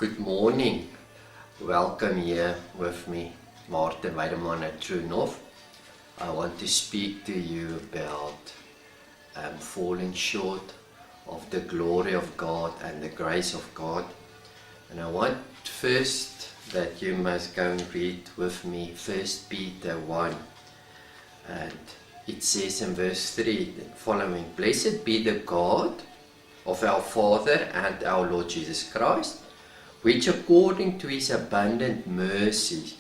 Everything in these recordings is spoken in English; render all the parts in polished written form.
Good morning. Welcome here with me, Martin Weideman at True North. I want to speak to you about falling short of the glory of God and the grace of God. And I want first that you must go and read with me 1 Peter 1. And it says in verse 3 the following: Blessed be the God of our Father and our Lord Jesus Christ, which according to his abundant mercy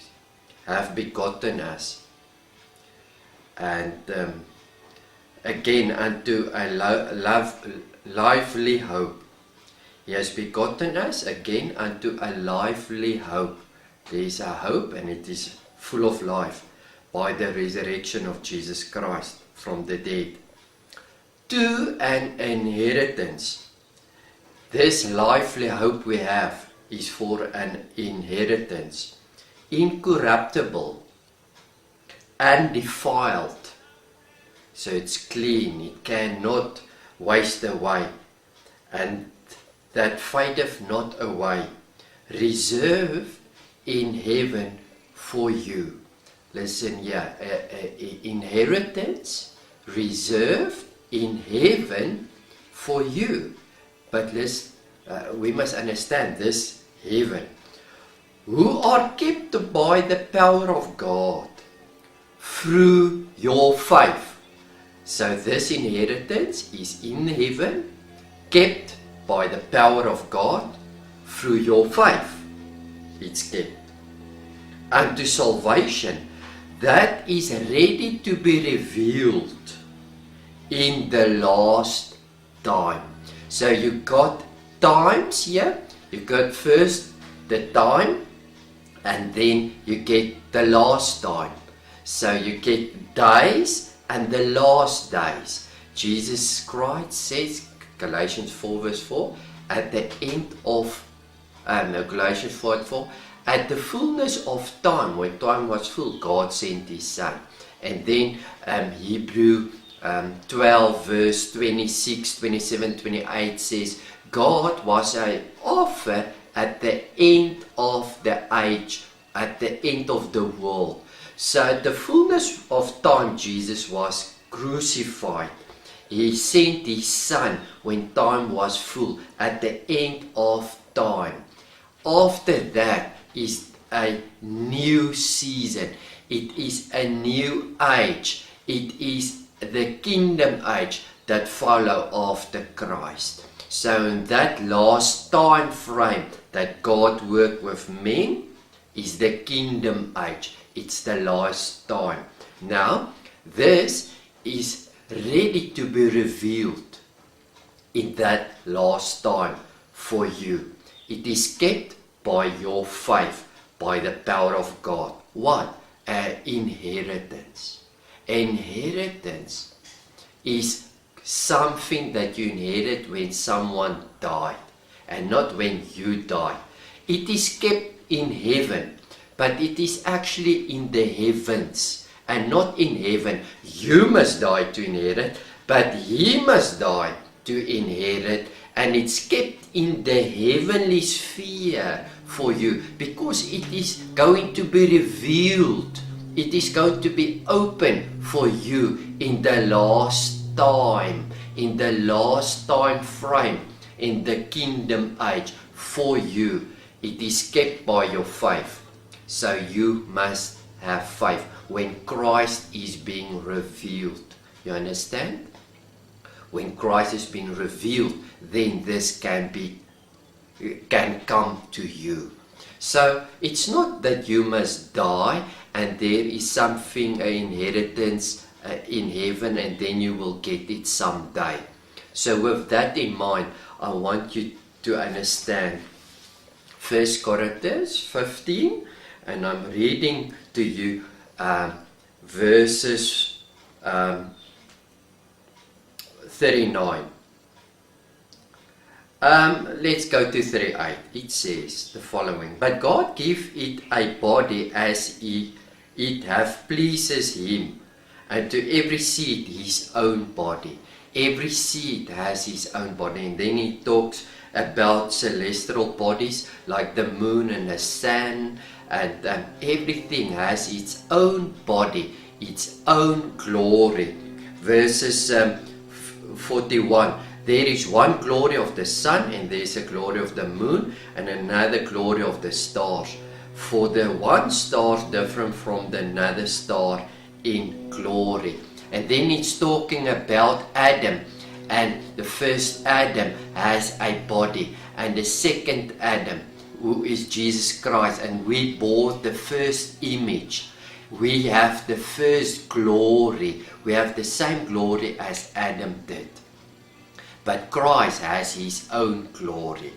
have begotten us, and again unto a lively hope. He has begotten us again unto a lively hope. There is a hope, and it is full of life, by the resurrection of Jesus Christ from the dead, to an inheritance. This lively hope we have is for an inheritance, incorruptible, undefiled. So it's clean, it cannot waste away, and that fadeth not away, reserved in heaven for you. Listen here, inheritance reserved in heaven for you. But we must understand this heaven, who are kept by the power of God through your faith. So this inheritance is in heaven, kept by the power of God through your faith. It's kept unto salvation, that is ready to be revealed in the last time. So you got times here. You got first the time, and then you get the last time. So you get days and the last days. Jesus Christ says, Galatians 4 verse 4, at the end of Galatians 4, at the fullness of time, when time was full, God sent his Son. And then Hebrew 12 verse 26, 27, 28 says, God was an offer at the end of the age, at the end of the world. So at the fullness of time, Jesus was crucified. He sent his Son when time was full, at the end of time. After that is a new season. It is a new age. It is the kingdom age that follow after Christ. So in that last time frame that God worked with men is the kingdom age. It's the last time. Now, this is ready to be revealed in that last time for you. It is kept by your faith, by the power of God. What? An inheritance. Inheritance is something that you inherit when someone died, and not when you die. It is kept in heaven, but it is actually in the heavens, and not in heaven. You must die to inherit, but he must die to inherit, and it's kept in the heavenly sphere for you, because it is going to be revealed. It is going to be open for you in the last time, in the last time frame, in the kingdom age for you. It is kept by your faith. So you must have faith when Christ is being revealed. You understand? When Christ is being revealed, then this can come to you. So it's not that you must die and there is something, an inheritance in heaven, and then you will get it someday. So with that in mind, I want you to understand 1 Corinthians 15, and I'm reading to you verses 39. Let's go to 38. It says the following: But God give it a body as it hath pleases him, and to every seed his own body. every seed has its own body. And then he talks about celestial bodies like the moon and the sun, and everything has its own body, its own glory. Verses 41, there is one glory of the sun, and there is a glory of the moon, and another glory of the stars. For the one star is different from the another star in glory. And then it's talking about Adam, and the first Adam has a body, and the second Adam, who is Jesus Christ, and we bore the first image. We have the first glory. We have the same glory as Adam did. But Christ has his own glory.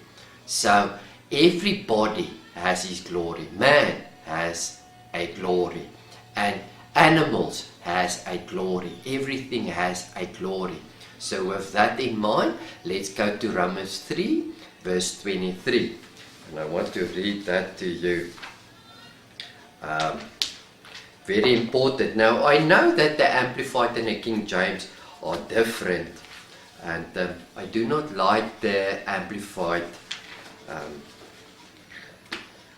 So everybody has his glory. Man has a glory. And animals has a glory. Everything has a glory. So with that in mind, let's go to Romans 3, verse 23. And I want to read that to you. Very important. Now, I know that the Amplified and the King James are different. And I do not like the Amplified.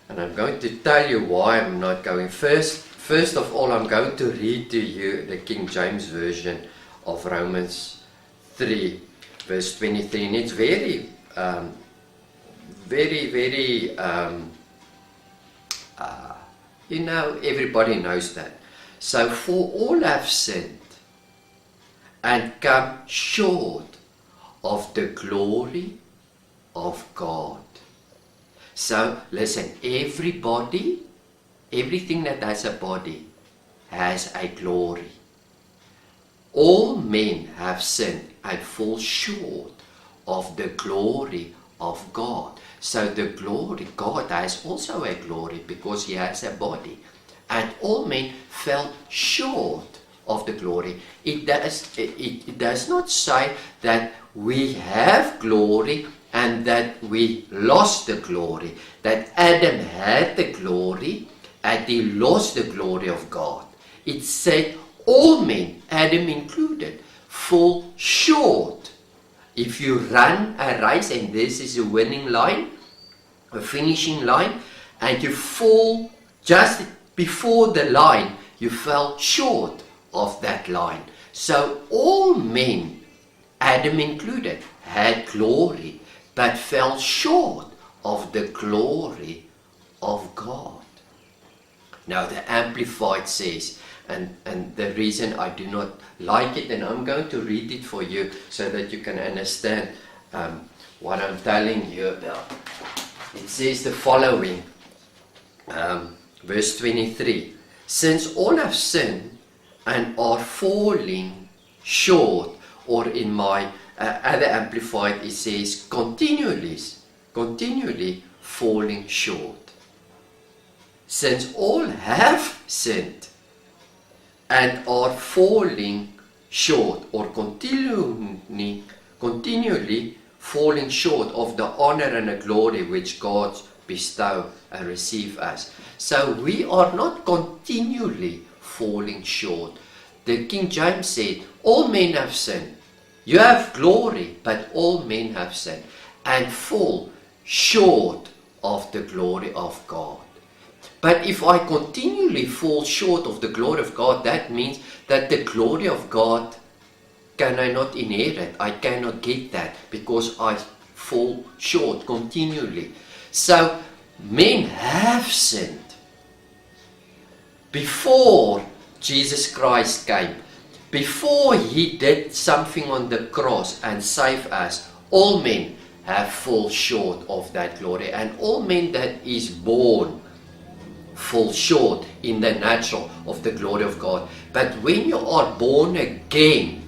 And I'm going to tell you why I'm not going. First of all, I'm going to read to you the King James Version of Romans 3, verse 23. And it's very, everybody knows that. So, for all have sinned and come short of the glory of God. So, listen, everybody, everything that has a body has a glory. All men have sinned and fall short of the glory of God. So the glory, God has also a glory because he has a body. And all men fell short of the glory. It does not say that we have glory and that we lost the glory. That Adam had the glory and he lost the glory of God. It said all men, Adam included, fall short. If you run a race and this is a winning line, a finishing line, and you fall just before the line, you fell short of that line. So all men, Adam included, had glory, but fell short of the glory of God. Now the Amplified says, and the reason I do not like it, and I'm going to read it for you so that you can understand what I'm telling you about. It says the following, verse 23. Since all have sinned and are falling short, or in my other Amplified it says continually falling short. Since all have sinned and are falling short, or continually falling short of the honor and the glory which God bestow and receive us. So we are not continually falling short. The King James said, all men have sinned. You have glory, but all men have sinned and fall short of the glory of God. But if I continually fall short of the glory of God, that means that the glory of God can I not inherit. I cannot get that because I fall short continually. So men have sinned. Before Jesus Christ came, before he did something on the cross and saved us, all men have fall short of that glory. And all men that is born fall short in the natural of the glory of God. But when you are born again,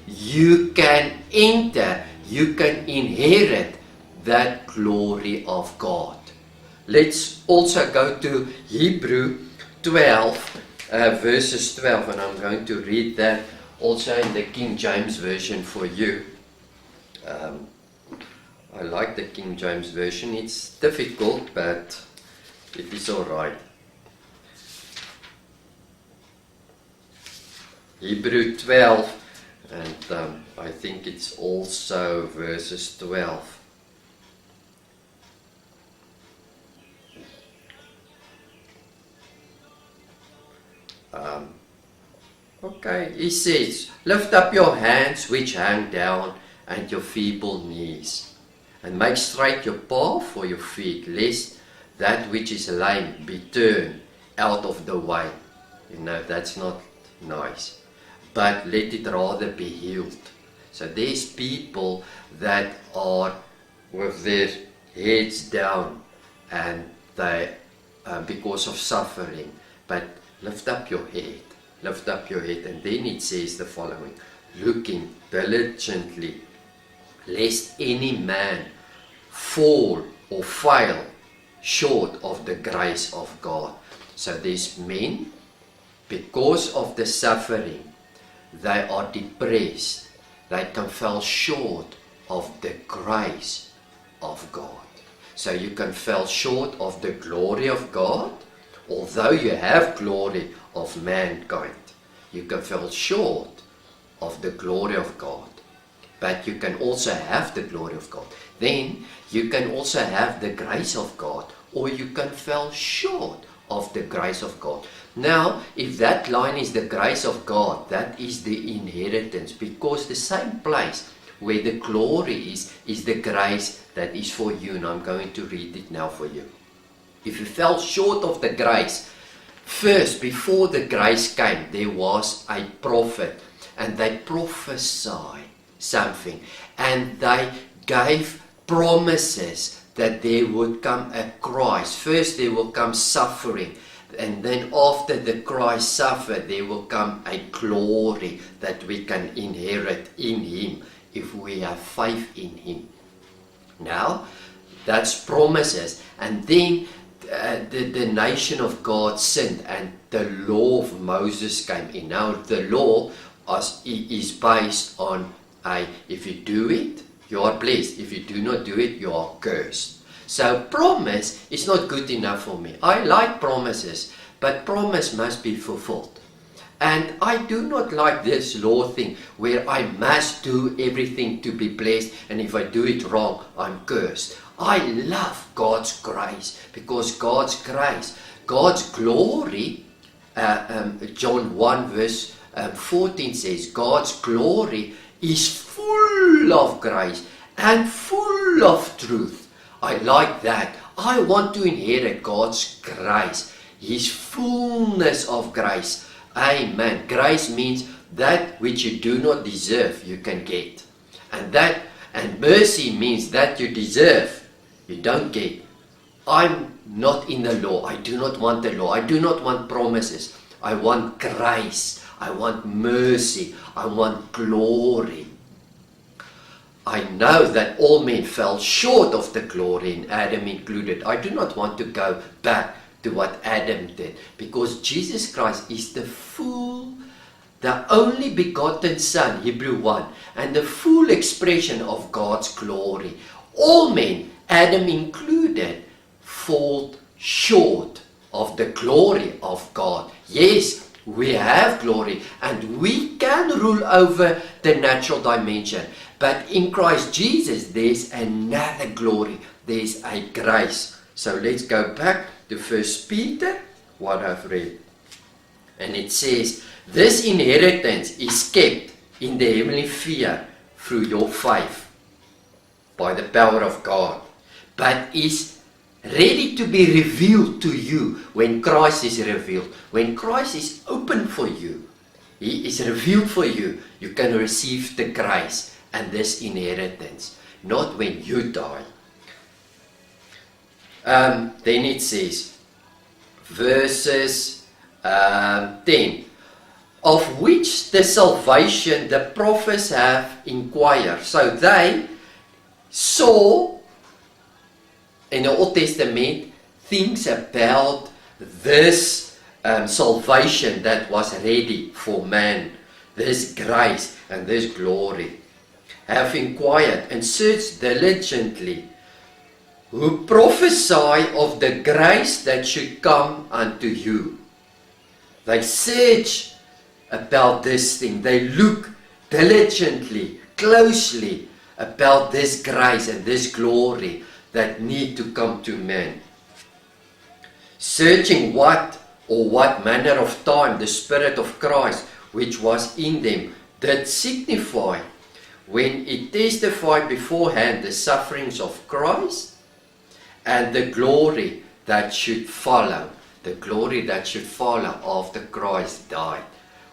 you can enter, you can inherit that glory of God. Let's also go to Hebrew 12, verses 12, and I'm going to read that also in the King James Version for you. I like the King James Version. It's difficult, but it is alright. Hebrew 12, And I think it's also verses 12. Okay, he says, lift up your hands which hang down, and your feeble knees, and make straight your path for your feet, lest that which is lame be turned out of the way. You know, that's not nice. But let it rather be healed. So there's people that are with their heads down, and they, because of suffering, but lift up your head. Lift up your head. And then it says the following, looking diligently, lest any man fall or fail short of the grace of God. So these men, because of the suffering, they are depressed. They can fall short of the grace of God. So you can fall short of the glory of God, although you have glory of mankind. You can fall short of the glory of God, but you can also have the glory of God. Then you can also have the grace of God, or you can fall short of the grace of God. Now, if that line is the grace of God, that is the inheritance, because the same place where the glory is the grace that is for you. And I'm going to read it now for you. If you fell short of the grace, first, before the grace came, there was a prophet, and they prophesied something, and they gave promises that there would come a Christ. First there will come suffering, and then after the Christ suffered, there will come a glory that we can inherit in Him if we have faith in Him. Now, that's promises. And then the nation of God sinned, and the law of Moses came in. Now, the law is based on if you do it, you are blessed. If you do not do it, you are cursed. So promise is not good enough for me. I like promises, but promise must be fulfilled. And I do not like this law thing where I must do everything to be blessed, and if I do it wrong, I'm cursed. I love God's grace, because God's grace, God's glory, John 1 verse 14 says, God's glory is full of grace and full of truth. I like that. I want to inherit God's grace, His fullness of grace. Amen. Grace means that which you do not deserve, you can get. And mercy means that you deserve, you don't get. I'm not in the law. I do not want the law. I do not want promises. I want grace. I want mercy. I want glory. I know that all men fell short of the glory, and Adam included. I do not want to go back to what Adam did, because Jesus Christ is the only begotten Son, Hebrew 1, and the full expression of God's glory. All men, Adam included, fall short of the glory of God. Yes, we have glory, and we can rule over the natural dimension. But in Christ Jesus, there's another glory. There's a grace. So let's go back to 1 Peter, what I've read. And it says, this inheritance is kept in the heavenly sphere through your faith, by the power of God, but is ready to be revealed to you when Christ is revealed. When Christ is open for you, He is revealed for you, you can receive the grace and this inheritance, not when you die. Then it says, verses 10, of which the salvation the prophets have inquired. So they saw in the Old Testament things about this salvation that was ready for man, this grace and this glory, have inquired and searched diligently, who prophesy of the grace that should come unto you. They search about this thing. They look diligently, closely about this grace and this glory that need to come to man. Searching what manner of time the Spirit of Christ which was in them did signify, when it testified beforehand the sufferings of Christ and the glory that should follow. The glory that should follow after Christ died.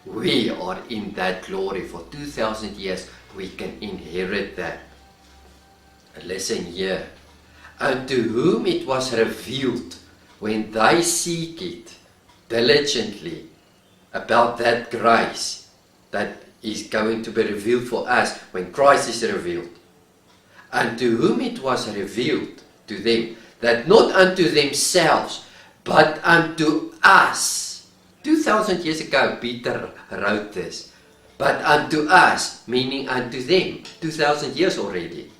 We are in that glory for 2,000 years. We can inherit that. Listen here. Unto whom it was revealed when they seek it diligently about that grace that is going to be revealed for us when Christ is revealed. Unto whom it was revealed to them, that not unto themselves, but unto us. 2,000 years ago, Peter wrote this. But unto us, meaning unto them. 2,000 years already.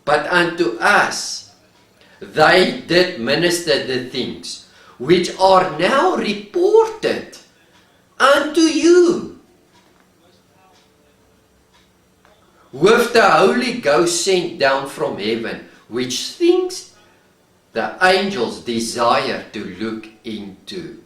But unto us, they did minister the things which are now reported unto you, with the Holy Ghost sent down from heaven, which things the angels desire to look into.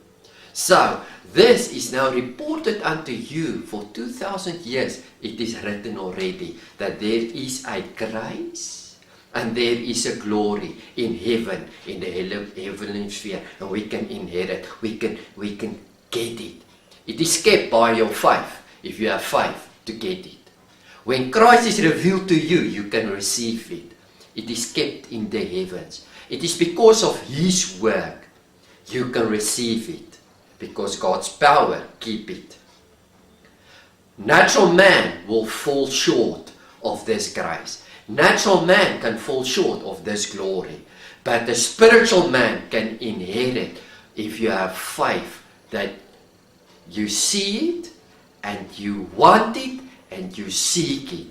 So, this is now reported unto you for 2,000 years. It is written already that there is a grace and there is a glory in heaven, in the heavenly sphere, and we can inherit, we can get it. It is kept by your faith, if you have faith to get it. When Christ is revealed to you, you can receive it. It is kept in the heavens. It is because of His work you can receive it, because God's power keep it. Natural man will fall short of this grace. Natural man can fall short of this glory, but the spiritual man can inherit if you have faith that you see it and you want it and you seek it.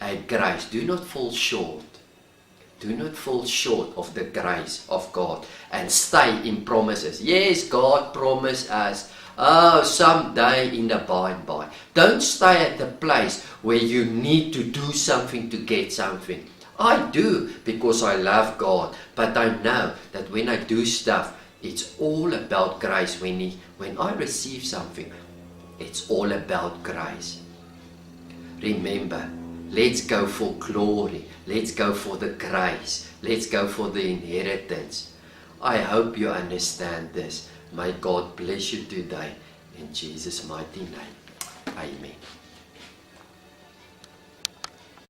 A grace. Do not fall short. Do not fall short of the grace of God and stay in promises. Yes, God promised us, someday in the by and by. Don't stay at the place where you need to do something to get something. I do because I love God, but I know that when I do stuff, it's all about grace. When I receive something, it's all about grace. Remember, let's go for glory. Let's go for the grace. Let's go for the inheritance. I hope you understand this. May God bless you today. In Jesus' mighty name. Amen.